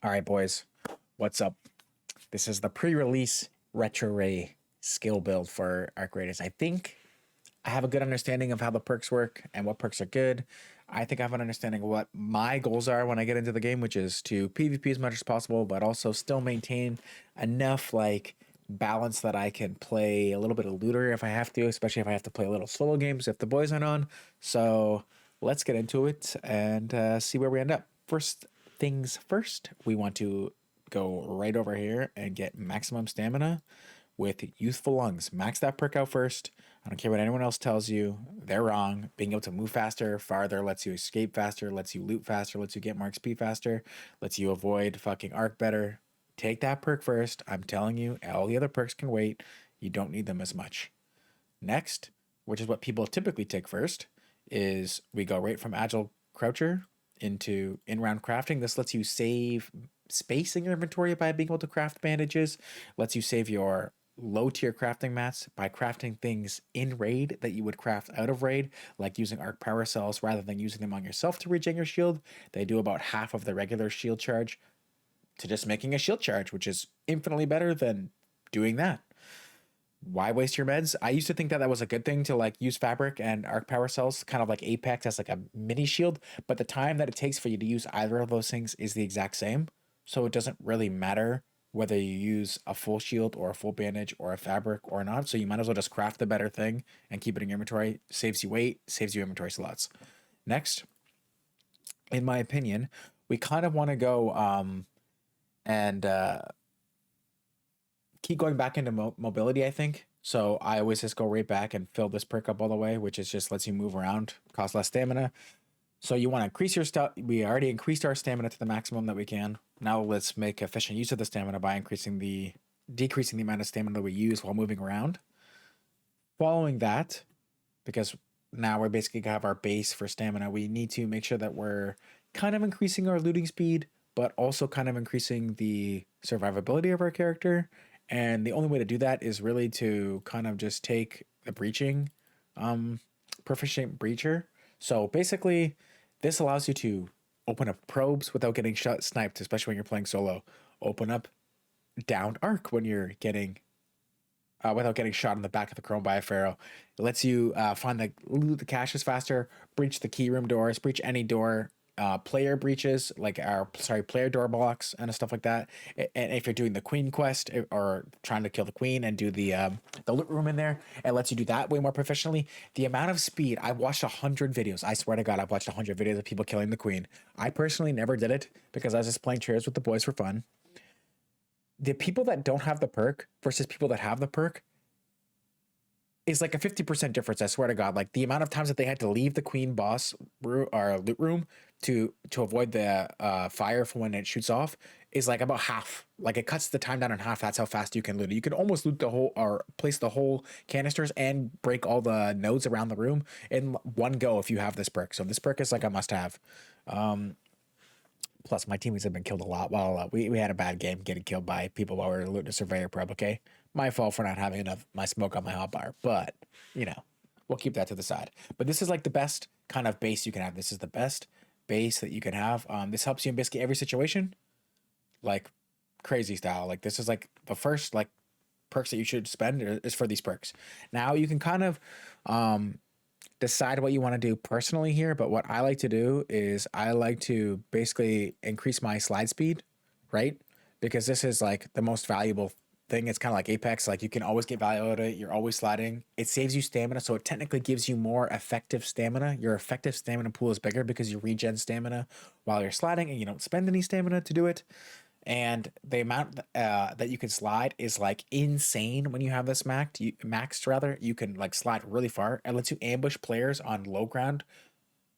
All right, boys, what's up? This is the pre-release RetroRey skill build for Arc Raiders. I think I have a good understanding of how the perks work and what perks are good. I think I have an understanding of what my goals are when I get into the game, which is to PvP as much as possible, but also still maintain enough like balance that I can play a little bit of looter if I have to, especially if I have to play a little solo games if the boys aren't on. So let's get into it and see where we end up. First things first, we want to go right over here and get maximum stamina with youthful lungs. Max that perk out first. I don't care what anyone else tells you. They're wrong. Being able to move faster, farther, lets you escape faster, lets you loot faster, lets you get more XP faster, lets you avoid fucking arc better. Take that perk first. I'm telling you, all the other perks can wait. You don't need them as much. Next, which is what people typically take first, is we go right from Agile Croucher into in-round crafting. This lets you save space in your inventory by being able to craft bandages, lets you save your low tier crafting mats by crafting things in raid that you would craft out of raid, like using arc power cells rather than using them on yourself to regen your shield. They do about half of the regular shield charge to just making a shield charge, which is infinitely better than doing that. Why waste your meds? I used to think that that was a good thing to like use fabric and arc power cells, kind of like Apex as like a mini shield, but the time that it takes for you to use either of those things is the exact same. So it doesn't really matter whether you use a full shield or a full bandage or a fabric or not. So you might as well just craft the better thing and keep it in your inventory. Saves you weight, saves you inventory slots. Next, in my opinion, we kind of want to go and keep going back into mobility, I think. So I always just go right back and fill this perk up all the way, which is just lets you move around, cost less stamina. So you want to increase your stuff. We already increased our stamina to the maximum that we can. Now let's make efficient use of the stamina by decreasing the amount of stamina that we use while moving around. Following that, because now we're basically gonna have our base for stamina, we need to make sure that we're kind of increasing our looting speed, but also kind of increasing the survivability of our character. And the only way to do that is really to kind of just take the breaching, proficient breacher. So basically, this allows you to open up probes without getting sniped, especially when you're playing solo. Open up downed arc when you're getting without getting shot in the back of the chrome by a pharaoh. It lets you find the loot the caches faster, breach the key room doors, breach any door, player breaches like player door blocks and stuff like that. And if you're doing the queen quest or trying to kill the queen and do the loot room in there, it lets you do that way more proficiently. The amount of speed, I've watched 100 videos. I swear to God, I've watched 100 videos of people killing the queen. I personally never did it because I was just playing cheers with the boys for fun. The people that don't have the perk versus people that have the perk is like a 50% difference. I swear to God, like the amount of times that they had to leave the queen boss or loot room to avoid the fire from when it shoots off is like about half. Like it cuts the time down in half. That's how fast you can loot it. You can almost loot the whole or place the whole canisters and break all the nodes around the room in one go if you have this perk. So this perk is like a must have. Plus, my teammates have been killed a lot. While we had a bad game getting killed by people while we were looting a surveyor probe. Okay, my fault for not having enough my smoke on my hotbar, but you know, we'll keep that to the side. But this is like the best kind of base you can have. This is the best base that you can have. This helps you in basically every situation, like crazy style. Like this is like the first like perks that you should spend is for these perks. Now you can kind of decide what you want to do personally here, but what I like to do is I like to basically increase my slide speed, right? Because this is like the most valuable thing. It's kind of like Apex, like you can always get value out of it. You're always sliding. It saves you stamina, so it technically gives you more effective stamina. Your effective stamina pool is bigger because you regen stamina while you're sliding and you don't spend any stamina to do it. And the amount that you can slide is like insane when you have this maxed rather. You can like slide really far. It lets you ambush players on low ground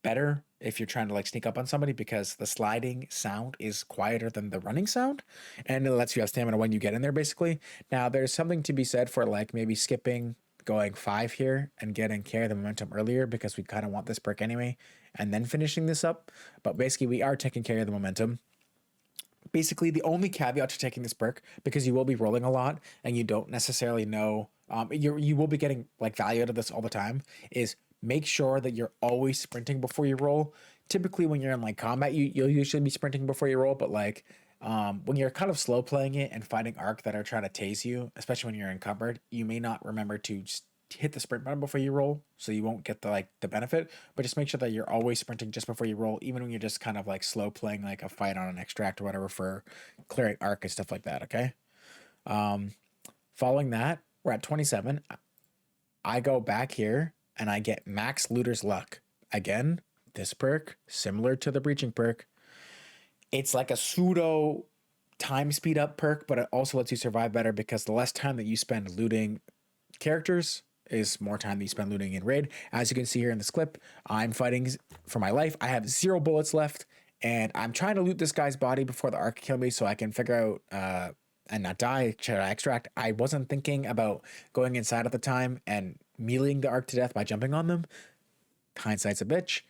better if you're trying to like sneak up on somebody because the sliding sound is quieter than the running sound, and it lets you have stamina when you get in there basically. Now there's something to be said for like maybe skipping going 5 here and getting carry the momentum earlier because we kind of want this perk anyway and then finishing this up, but basically we are taking care of the momentum. Basically the only caveat to taking this perk, because you will be rolling a lot and you don't necessarily know, you will be getting like value out of this all the time, is make sure that you're always sprinting before you roll. Typically when you're in like combat, you'll usually be sprinting before you roll, but like When you're kind of slow playing it and fighting arc that are trying to tase you, especially when you're encumbered, you may not remember to just hit the sprint button before you roll, so you won't get the benefit. But just make sure that you're always sprinting just before you roll, even when you're just kind of like slow playing like a fight on an extract or whatever for clearing arc and stuff like that. Okay. Um, Following that, we're at 27. I go back here and I get max looter's luck again. This perk, similar to the breaching perk, it's like a pseudo time speed up perk, but it also lets you survive better because the less time that you spend looting characters is more time that you spend looting in raid. As you can see here in this clip, I'm fighting for my life. I have 0 bullets left, and I'm trying to loot this guy's body before the arc kill me so I can figure out and not die. Should I extract? I wasn't thinking about going inside at the time and meleeing the arc to death by jumping on them. Hindsight's a bitch.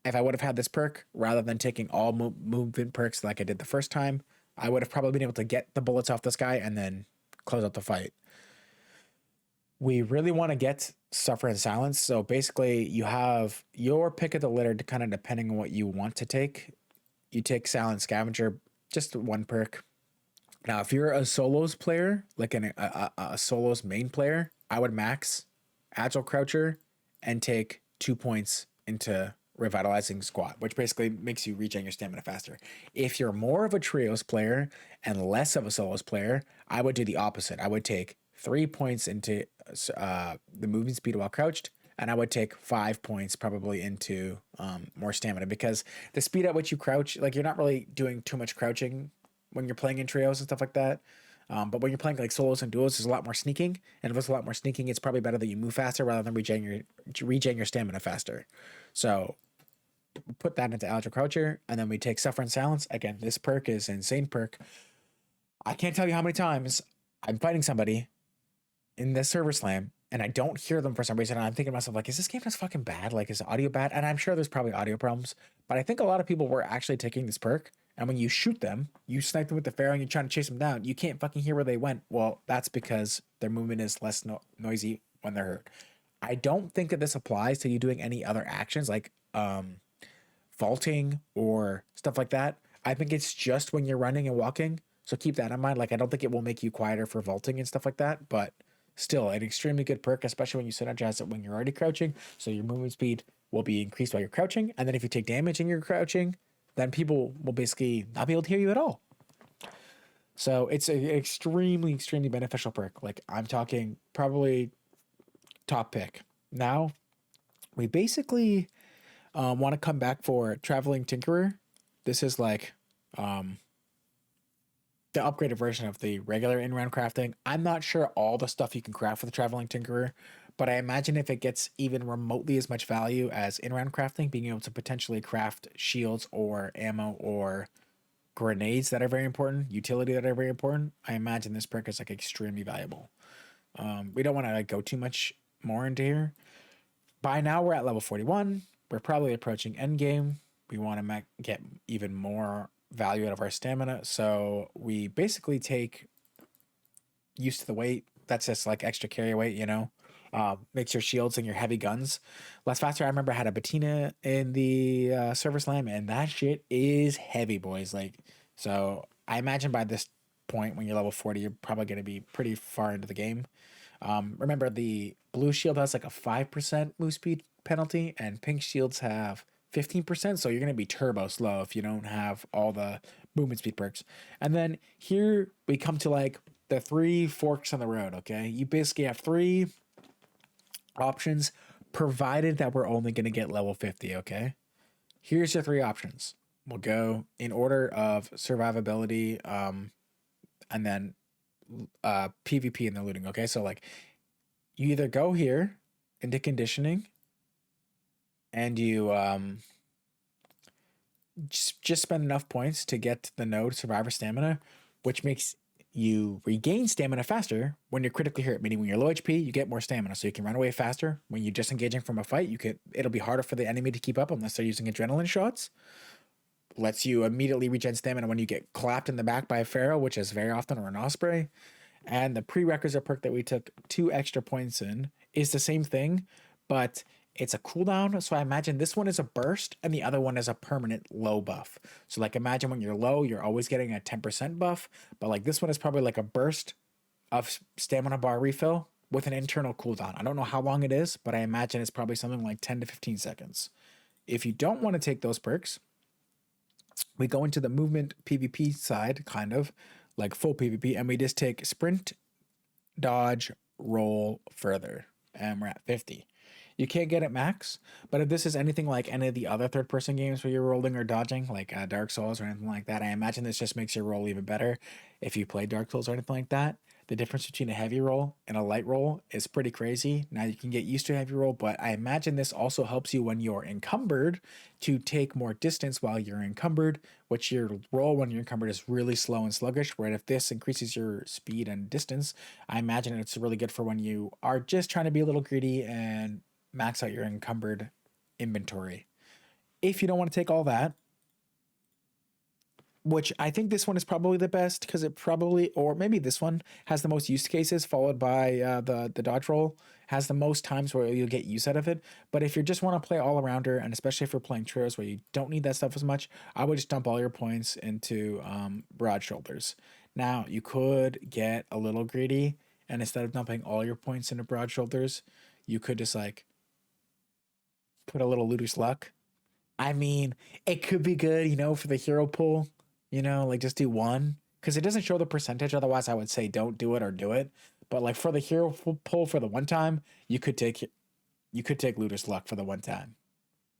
If I would have had this perk rather than taking all movement perks like I did the first time, I would have probably been able to get the bullets off this guy and then close out the fight. We really want to get Suffer in Silence. So basically, you have your pick of the litter, kind of depending on what you want to take. You take Silent Scavenger, just 1 perk. Now, if you're a solos player, like a solos main player, I would max Agile Croucher and take 2 points into Revitalizing Squat, which basically makes you regen your stamina faster. If you're more of a trios player and less of a solos player, I would do the opposite. I would take 3 points into the movement speed while crouched, and I would take 5 points probably into more stamina, because the speed at which you crouch, like you're not really doing too much crouching when you're playing in trios and stuff like that. But when you're playing like solos and duos, there's a lot more sneaking, and if there's a lot more sneaking, it's probably better that you move faster rather than regen your stamina faster. So put that into Agile Croucher, and then we take Suffer in Silence. Again, this perk is an insane perk. I can't tell you how many times I'm fighting somebody in this server slam and I don't hear them for some reason. And I'm thinking to myself, like, is this game just fucking bad? Like, is the audio bad? And I'm sure there's probably audio problems, but I think a lot of people were actually taking this perk. And when you shoot them, you snipe them with the Pharaoh and you're trying to chase them down. You can't fucking hear where they went. Well, that's because their movement is less noisy when they're hurt. I don't think that this applies to you doing any other actions like vaulting or stuff like that. I think it's just when you're running and walking. So keep that in mind. Like, I don't think it will make you quieter for vaulting and stuff like that, but still an extremely good perk, especially when you synergize it when you're already crouching. So your movement speed will be increased while you're crouching. And then if you take damage and you're crouching, then people will basically not be able to hear you at all. So it's an extremely, extremely beneficial perk. Like, I'm talking probably top pick. Now, we basically want to come back for Traveling Tinkerer. This is like the upgraded version of the regular in-round crafting. I'm not sure all the stuff you can craft with the Traveling Tinkerer, but I imagine if it gets even remotely as much value as in-round crafting, being able to potentially craft shields or ammo or grenades that are very important, utility that are very important, I imagine this perk is like extremely valuable. We don't want to like go too much more into here. By now we're at level 41. We're probably approaching endgame. We want to get even more value out of our stamina, so we basically take Used to the Weight. That's just like extra carry weight, you know. Makes your shields and your heavy guns less faster. I remember I had a Bettina in the server slam, and that shit is heavy, boys. Like, so I imagine by this point, when you're level 40, you're probably going to be pretty far into the game. Remember, the blue shield has like a 5% move speed penalty, and pink shields have 15%, so you're going to be turbo slow if you don't have all the movement speed perks. And then here we come to like the 3 forks on the road, okay? You basically have 3 options, provided that we're only going to get level 50, okay? Here's your 3 options. We'll go in order of survivability, and then PvP and the looting, okay? So like, you either go here into conditioning and you just spend enough points to get the node survivor stamina, which makes you regain stamina faster when you're critically hurt, meaning when you're low HP, you get more stamina, so you can run away faster. When you're just engaging from a fight, it'll be harder for the enemy to keep up unless they're using adrenaline shots. Lets you immediately regen stamina when you get clapped in the back by a Pharaoh, which is very often, or an Osprey. And the prerequisite perk that we took 2 extra points in is the same thing, but It's a cooldown, so I imagine this one is a burst and the other one is a permanent low buff. So like imagine when you're low, you're always getting a 10% buff, but like this one is probably like a burst of stamina bar refill with an internal cooldown. I don't know how long it is, but I imagine it's probably something like 10 to 15 seconds. If you don't want to take those perks, we go into the movement PvP side, kind of like full PvP, and we just take sprint, dodge, roll further, and we're at 50. You can't get it max, but if this is anything like any of the other third person games where you're rolling or dodging, like Dark Souls or anything like that, I imagine this just makes your roll even better. If you play Dark Souls or anything like that, the difference between a heavy roll and a light roll is pretty crazy. Now you can get used to a heavy roll, but I imagine this also helps you when you're encumbered to take more distance while you're encumbered, which your roll when you're encumbered is really slow and sluggish. Where if this increases your speed and distance, I imagine it's really good for when you are just trying to be a little greedy and max out your encumbered inventory. If you don't want to take all that, which I think this one is probably the best because it probably, or maybe this one has the most use cases, followed by the dodge roll has the most times where you'll get use out of it. But if you just want to play all arounder, and especially if you're playing trios where you don't need that stuff as much, I would just dump all your points into broad shoulders. Now you could get a little greedy, and instead of dumping all your points into broad shoulders, you could just like put a little looter's luck. I mean, it could be good, for the hero pool, like just do one because it doesn't show the percentage. Otherwise, I would say don't do it or do it. But like for the hero pool for the one time, you could take looter's luck for the one time.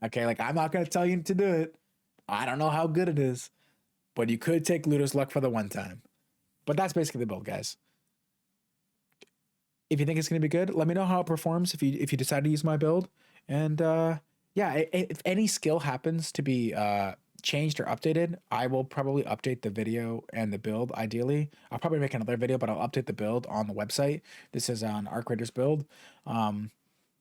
Okay, like I'm not gonna tell you to do it. I don't know how good it is, but you could take looter's luck for the one time. But that's basically the build, guys. If you think it's gonna be good, let me know how it performs if you decide to use my build. And yeah, if any skill happens to be changed or updated, I will probably update the video and the build. Ideally, I'll probably make another video, but I'll update the build on the website. This is on Arc Raiders build. But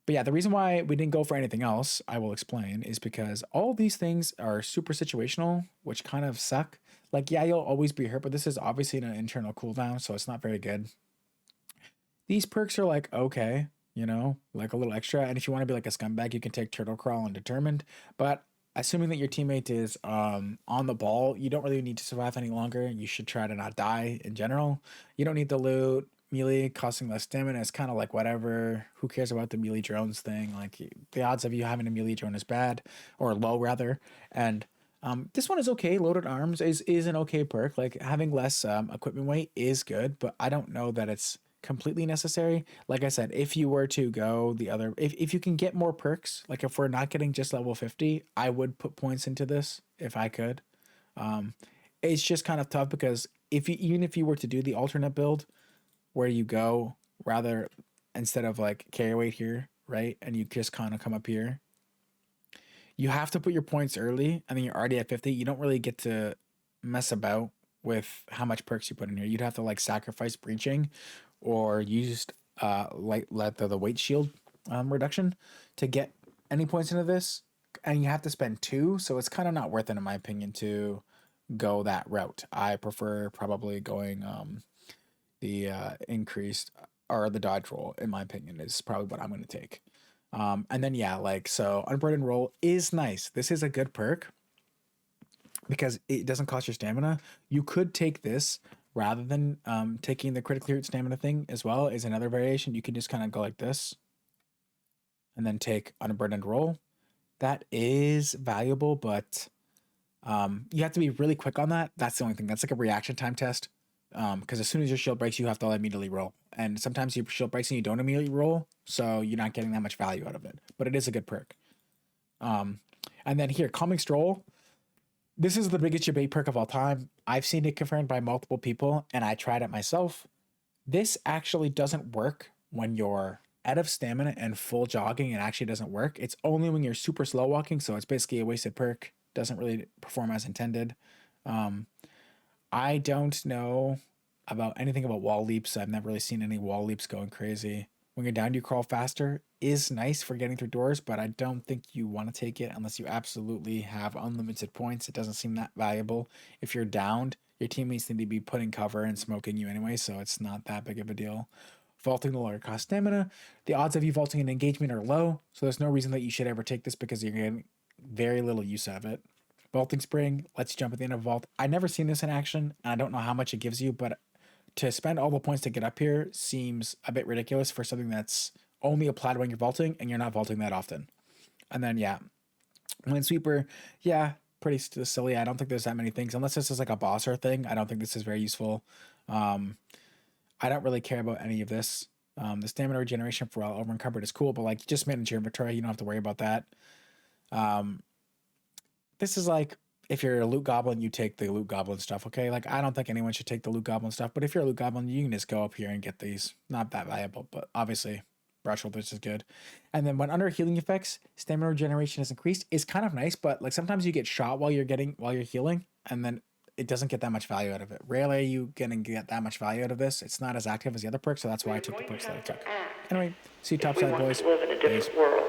yeah, the reason why we didn't go for anything else, I will explain, is because all these things are super situational, which kind of suck. Like, yeah, you'll always be hurt, but this is obviously an internal cooldown, so it's not very good. These perks are like okay, like a little extra. And if you want to be like a scumbag, you can take Turtle Crawl and Determined. But assuming that your teammate is on the ball, you don't really need to survive any longer. You should try to not die in general. You don't need the loot. Melee costing less stamina is kind of like whatever. Who cares about the melee drones thing? Like the odds of you having a melee drone is bad or low rather. And this one is okay. Loaded arms is an okay perk. Like having less equipment weight is good, but I don't know that it's completely necessary. Like I said, if you were to go the other, if you can get more perks, like if we're not getting just level 50, I would put points into this if I could. Um, it's just kind of tough because even if you were to do the alternate build where you go rather instead of like carry weight here, right? And you just kind of come up here, you have to put your points early and then you're already at 50. You don't really get to mess about with how much perks you put in here. You'd have to like sacrifice breaching or use like let the weight shield reduction to get any points into this, and you have to spend two, so it's kind of not worth it in my opinion to go that route. I prefer probably going the increased or the dodge roll. In my opinion, is probably what I'm going to take. And then yeah, like so, unburdened roll is nice. This is a good perk because it doesn't cost your stamina. You could take this rather than taking the critically hurt stamina thing as well as another variation. You can just kind of go like this and then take unburdened roll. That is valuable, but you have to be really quick on that. That's the only thing. That's like a reaction time test. Because as soon as your shield breaks, you have to immediately roll. And sometimes your shield breaks and you don't immediately roll, so you're not getting that much value out of it. But it is a good perk. And then here, Calming Stroll. This is the biggest debate perk of all time. I've seen it confirmed by multiple people, and I tried it myself. This actually doesn't work when you're out of stamina and full jogging. It actually doesn't work. It's only when you're super slow walking, so it's basically a wasted perk. Doesn't really perform as intended. I don't know about anything about wall leaps. I've never really seen any wall leaps going crazy. When you're down, you crawl faster is nice for getting through doors, but I don't think you want to take it unless you absolutely have unlimited points. It doesn't seem that valuable. If you're downed, your teammates need to be putting cover and smoking you anyway, so it's not that big of a deal. vaulting the lower cost stamina. The odds of you vaulting an engagement are low, so there's no reason that you should ever take this because you're getting very little use out of it. Vaulting Spring lets you jump at the end of a vault. I never seen this in action, and I don't know how much it gives you, but to spend all the points to get up here seems a bit ridiculous for something that's only applied when you're vaulting, and you're not vaulting that often. And then, yeah, Minesweeper, yeah, pretty silly. I don't think there's that many things. Unless this is like a boss or thing, I don't think this is very useful. I don't really care about any of this. The stamina regeneration for all over encumbered is cool, but like, you just manage your inventory. You don't have to worry about that. This is like, if you're a loot goblin, you take the loot goblin stuff, okay? Like, I don't think anyone should take the loot goblin stuff, but if you're a loot goblin, you can just go up here and get these. Not that valuable, but obviously, brush this is good. And then when under healing effects, stamina regeneration is increased, is kind of nice, but like sometimes you get shot while you're healing, and then it doesn't get that much value out of it. Rarely are you gonna get that much value out of this. It's not as active as the other perks, so that's why I took the perks that I took. Anyway, see you topside, boys. Live in a different world.